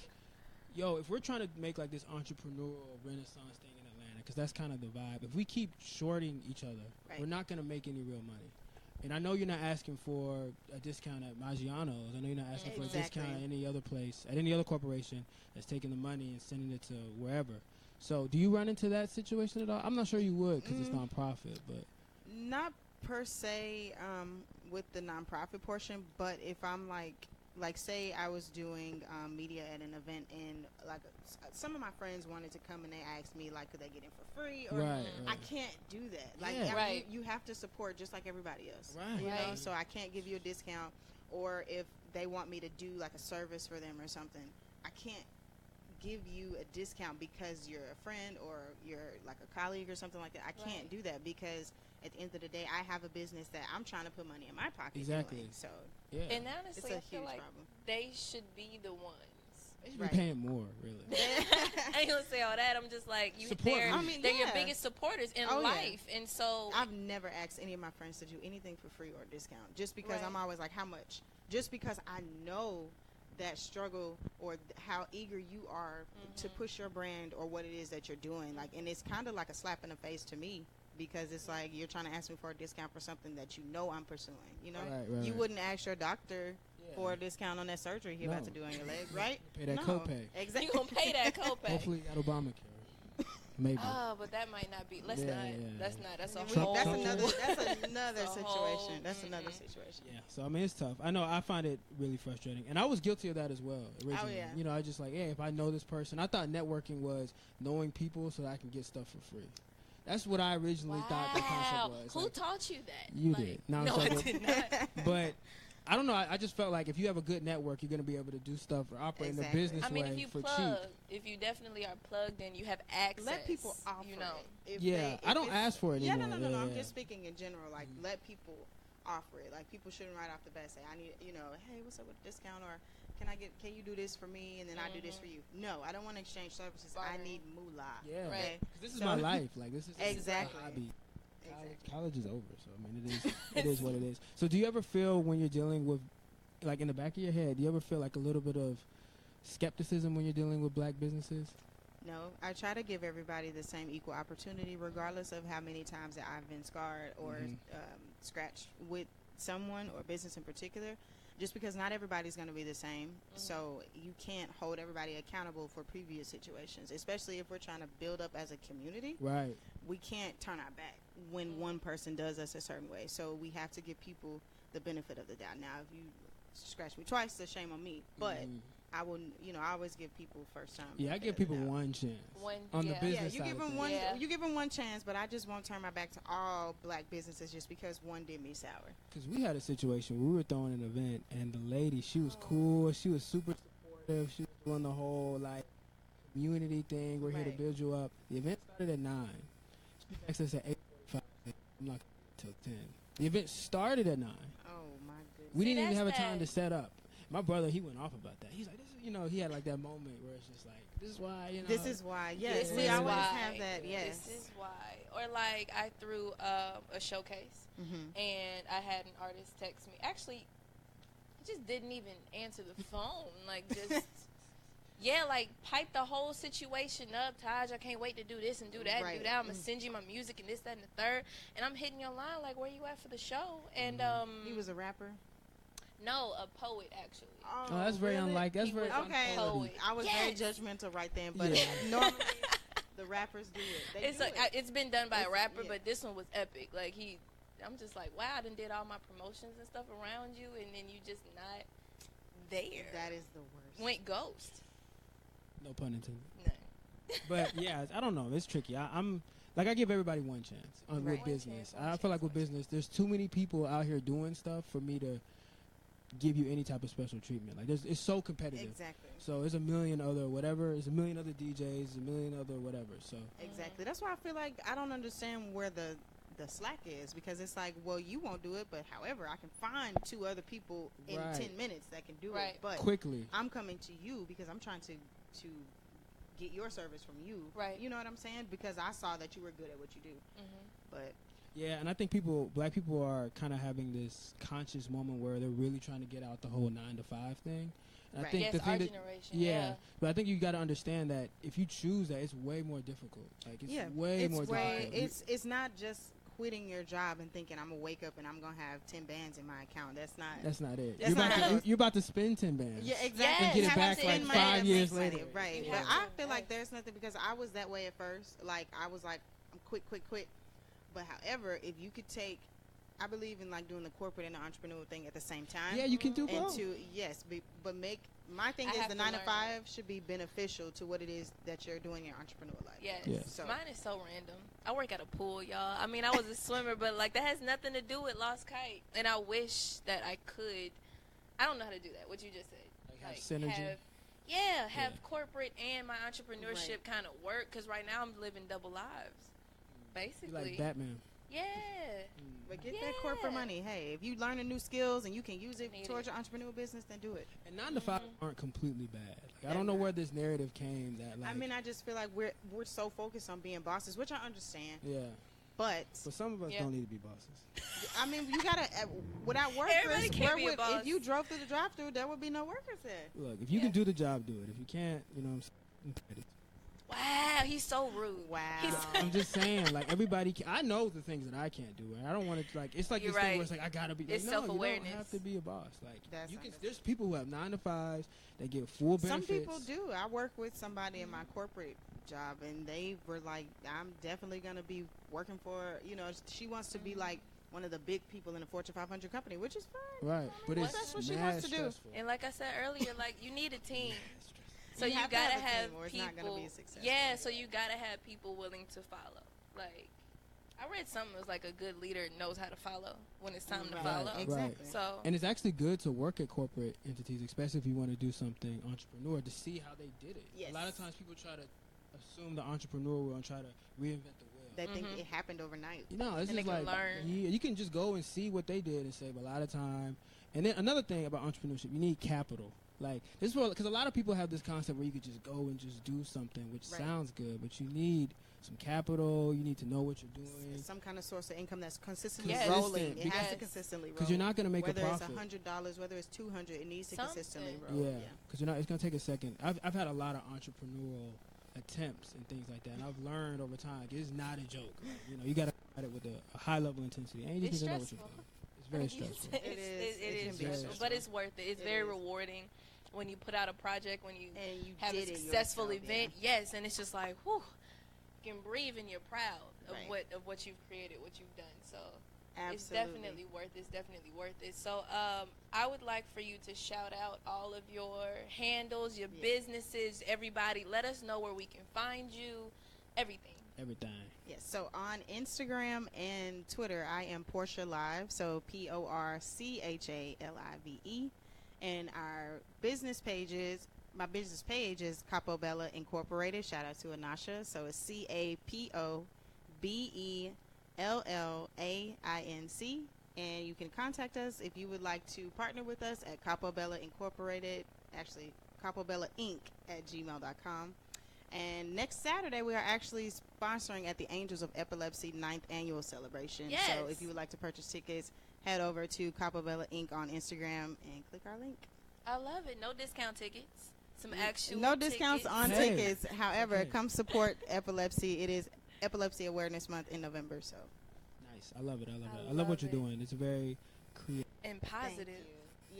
yo, if we're trying to make like this entrepreneurial renaissance thing in Atlanta, because that's kind of the vibe. If we keep shorting each other, Right. we're not gonna make any real money. And I know you're not asking for a discount at Maggiano's. I know you're not asking for a discount at any other place, at any other corporation that's taking the money and sending it to wherever. So do you run into that situation at all? I'm not sure you would because it's nonprofit, but Not per se with the nonprofit portion, but if I'm like say I was doing media at an event and like some of my friends wanted to come and they asked me like could they get in for free or Right. I can't do that. Like Yeah. I mean, Right. you have to support just like everybody else. Right. You know, Right. so I can't give you a discount, or if they want me to do like a service for them or something, I can't give you a discount because you're a friend or you're like a colleague or something like that. I can't Right. do that because at the end of the day, I have a business that I'm trying to put money in my pocket. Exactly. Doing, so yeah. And it's honestly, a I feel huge like problem. they should be the ones. They should be paying more, really. I ain't gonna say all that. I'm just like, they're your biggest supporters in life. Yeah. And so I've never asked any of my friends to do anything for free or discount, just because I'm always like, how much? Just because I know that struggle or how eager you are to push your brand or what it is that you're doing. Like, and it's kind of like a slap in the face to me, because it's like you're trying to ask me for a discount for something that you know I'm pursuing. You know, you wouldn't ask your doctor for a discount on that surgery you're about to do on your leg, right? Pay that copay. Exactly. You gonna pay that copay. Hopefully you got Obamacare. Maybe. Oh, but that might not be. That's not. That's a whole. That's another situation. That's another situation. Yeah. So I mean, it's tough. I know. I find it really frustrating, and I was guilty of that as well originally. Oh yeah. You know, I just like, hey, if I know this person, I thought networking was knowing people so that I can get stuff for free. That's what I originally thought the concept was. Who like, taught you that? You did. No, I did not. But I don't know. I just felt like if you have a good network, you're going to be able to do stuff or operate in the business way if you for plug, cheap. if you definitely are plugged in, you have access. Let people offer you know. it. I don't ask for it anymore. Yeah, no. I'm just speaking in general. Like, let people offer it. Like, people shouldn't right off the bat say, I need, hey, what's up with the discount? Or can you do this for me and then I do this for you? No, I don't want to exchange services. I need moolah. Yeah. Okay? This is my life. Like, this is exactly. my hobby. College is over, so I mean, it is what it is. So do you ever feel when you're dealing with, like, in the back of your head, do you ever feel like a little bit of skepticism when you're dealing with black businesses? No, I try to give everybody the same equal opportunity, regardless of how many times that I've been scarred or scratched with someone or business in particular, just because not everybody's going to be the same. So you can't hold everybody accountable for previous situations, especially if we're trying to build up as a community. Right. We can't turn our back when one person does us a certain way. So we have to give people the benefit of the doubt. Now, if you scratch me twice, the shame on me. But I will, I always give people first time. Yeah, I give people one chance on the business you side. Give them one. You give them one chance, but I just won't turn my back to all black businesses just because one did me sour. Because we had a situation where we were throwing an event, and the lady, she was cool. She was super supportive. She was doing the whole like community thing. We're here to build you up. The event started at 9. She texted us at 8:45. I'm not till 10. The event started at 9. Oh my goodness. We didn't even have a time to set up. My brother, he went off about that. He's like, this is, he had like that moment where it's just like, this is why, This is why, yes. We always have that, yes. This is why. Or like, I threw a showcase, and I had an artist text me. Actually, he just didn't even answer the phone. Like, just, like, pipe the whole situation up. Taj, I can't wait to do this and do that and do that. I'm going to send you my music and this, that, and the third. And I'm hitting your line, like, where you at for the show? And he was a rapper? No, a poet, actually. Oh, that's very unlike. That's very poet. I was very judgmental right then, but normally the rappers do it. It's been done by a rapper, but this one was epic. Like, I'm just like, wow, I done did all my promotions and stuff around you, and then you just not there. That is the worst. Went ghost. No pun intended. No. But yeah, I don't know. It's tricky. I'm like, I give everybody one chance with business. I feel like with business, there's too many people out here doing stuff for me to give you any type of special treatment. Like, it's so competitive. Exactly. So there's a million other whatever. There's a million other DJs, a million other whatever. So exactly. That's why I feel like I don't understand where the slack is, because it's like, well, you won't do it, but however, I can find 2 other people in 10 minutes that can do it. But quickly, I'm coming to you because I'm trying to get your service from you. Right. You know what I'm saying? Because I saw that you were good at what you do. But yeah, and I think black people are kind of having this conscious moment where they're really trying to get out the whole 9 to 5 thing. And I think the thing our that, generation. But I think you got to understand that if you choose that, it's way more difficult. Like, it's way more difficult. It's not just quitting your job and thinking I'm gonna wake up and I'm gonna have 10 bands in my account. That's not it. You're about to spend 10 bands. Yeah, exactly. And get it back like 5 years later. Right. But I feel like there's nothing, because I was that way at first. Like, I was like, I'm quit. But however, if you could take, I believe in like doing the corporate and the entrepreneurial thing at the same time. Yeah, you can do both. But my thing is the 9 to 5 should be beneficial to what it is that you're doing in your entrepreneurial life. Yes. So mine is so random. I work at a pool, y'all. I mean, I was a swimmer, but like that has nothing to do with Lost Kite. And I wish that I could. I don't know how to do that. What you just said. Like synergy. Have corporate and my entrepreneurship kind of work, because right now I'm living double lives. Basically. You're like Batman. Yeah. But get that corporate money. Hey, if you learn new skills and you can use it Need towards it. your entrepreneurial business, then do it. And 9 to 5 aren't completely bad. Like, I don't know where this narrative came that like. I mean, I just feel like we're so focused on being bosses, which I understand. Yeah. But some of us don't need to be bosses. I mean, you gotta without workers. Everybody can't be a boss. If you drove through the drive-through, there would be no workers there. Look, if you can do the job, do it. If you can't, you know what I'm saying. Wow, he's so rude. Wow. I'm just saying, like, everybody I know the things that I can't do, and I don't want to, like, it's like You're this thing right. where it's like, I gotta be, like, It's no, self-awareness. you don't have to be a boss. Like, That's you can, there's people who have 9 to 5s, they get full benefits. Some people do. I work with somebody in my corporate job, and they were like, I'm definitely going to be working for, she wants to be like one of the big people in a Fortune 500 company, which is fine. Right. But it's that's what she mad wants to do. stressful. And like I said earlier, like, you need a team. So You you have to gotta have a have team or it's people. not gonna be successful. Yeah, so you gotta have people willing to follow. Like, I read something that was like a good leader knows how to follow when it's time to follow. Exactly. So And it's actually good to work at corporate entities, especially if you want to do something entrepreneur, to see how they did it. Yes. A lot of times people try to assume the entrepreneur will and try to reinvent the wheel. They think it happened overnight. No, it's And just they can like learn. you can just go and see what they did and save a lot of time. And then another thing about entrepreneurship, you need capital. Like this is because a lot of people have this concept where you could just go and just do something, which sounds good, but you need some capital. You need to know what you're doing. Some kind of source of income that's consistently Yes. rolling. It has Yes. to consistently roll. Because you're not going to make whether a profit. it's $100, whether it's $200, it needs to consistently Something. roll. Yeah, because you're not. It's going to take a second. I've had a lot of entrepreneurial attempts and things like that, and I've learned over time like, it's not a joke. Like, you got to at it with a high level intensity, and you it's just need to know what you're stressful. doing. It's very stressful. It is can be stressful, but it's worth it. It's very rewarding when you put out a project, when you And you have did a it successful yourself, event. Yes, and it's just like, whew, you can breathe and you're proud of Right. what you've created, what you've done. So Absolutely. it's definitely worth it. It's definitely worth it. So I would like for you to shout out all of your handles, your businesses, everybody. Let us know where we can find you, everything. Everything. Yes. So on Instagram and Twitter, I am Portia Live. So PorchaLive. And our business pages, my business page is Capo Bella Incorporated. Shout out to Anasha. So it's CapoBellaInc. And you can contact us if you would like to partner with us at Capo Bella Incorporated. Actually, Capo Bella Inc. at gmail.com. And next Saturday, we are actually sponsoring at the Angels of Epilepsy 9th Annual Celebration. Yes. So if you would like to purchase tickets, head over to Capo Bella Inc. on Instagram and click our link. I love it. No discount tickets. Some actual No discounts tickets. on Hey. tickets. However, Okay. come support epilepsy. It is Epilepsy Awareness Month in November. So Nice. I love it. I love what you're doing. It's very creative. And thank positive. you.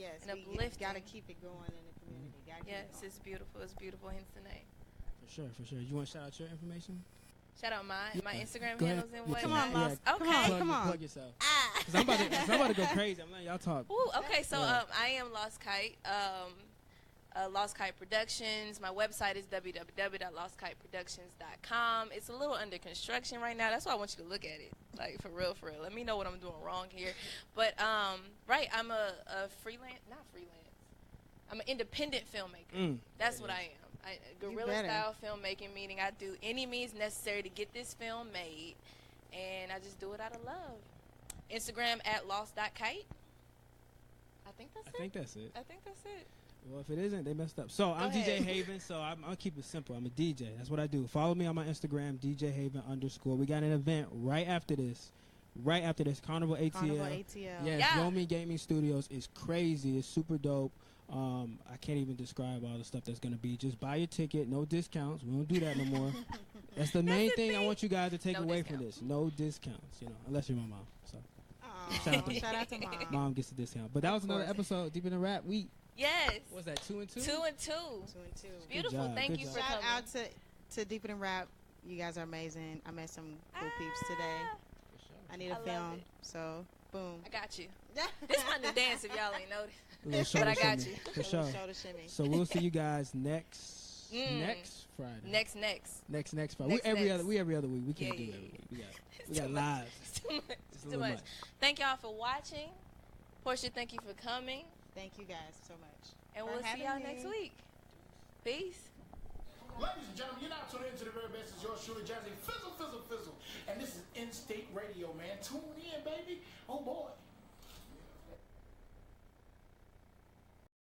Yes, and we uplifting. got to keep it going in the community. Gotta keep it Yes, going. it's beautiful. It's beautiful. Hence the name. For sure. You want to shout out your information? Shout out my Instagram Go ahead. handles and Yeah, whatnot. Come on, Moss. Okay. Come on. Plug yourself. Ah. Cause I'm about to go crazy. I'm letting y'all talk. Ooh, okay, so Yeah. I am Lost Kite. Lost Kite Productions. My website is www.lostkiteproductions.com. It's a little under construction right now. That's why I want you to look at it. Like, for real. Let me know what I'm doing wrong here. But, right, I'm a not freelance. I'm an independent filmmaker. That's what I am. Guerrilla better. style filmmaking, meaning I do any means necessary to get this film made. And I just do it out of love. Instagram at lost.kite. I think that's it. I think that's it. Well, if it isn't, they messed up. So I'm ahead. DJ Haven. So I'll keep it simple. I'm a DJ. That's what I do. Follow me on my Instagram, DJ Haven _ We got an event right after this. Carnival ATL. Carnival ATL. Yes, Yeah. Romy Gaming Studios is crazy. It's super dope. I can't even describe all the stuff that's going to be. Just buy your ticket. No discounts. We don't do that no more. That's the main thing I want you guys to take No away discount. from this. No discounts, unless you're my mom. So Aw, Shout out to shout out to Mom. mom gets a discount. But that was another course. episode, Deep in the Rap. Yes. What's that, 2 and 2? 2 and 2. 2 and 2. Beautiful. job, Thank good you job. for Shout coming. out to Deeper Than Rap. You guys are amazing. I met some cool peeps today. I need I a love film, it. so boom. I got you. This my new dance if y'all ain't noticed. A little shoulder But I got shimmy, you. For sure. Shoulder shimmy. So we'll see you guys next Friday. Next. Next Friday. Next. We every other week. We can't Yeah, do yeah, every week. We It's got too much. lives. It's too much. It's a It's too little much. much. Thank y'all for watching. Portia, thank you for coming. Thank you guys so much. And for we'll see having y'all me. next week. Peace. Ladies and gentlemen, you're now tuning into the very best. It's yours truly, Jazzy Fizzle, Fizzle, Fizzle. And this is In-State Radio, man. Tune in, baby. Oh, boy.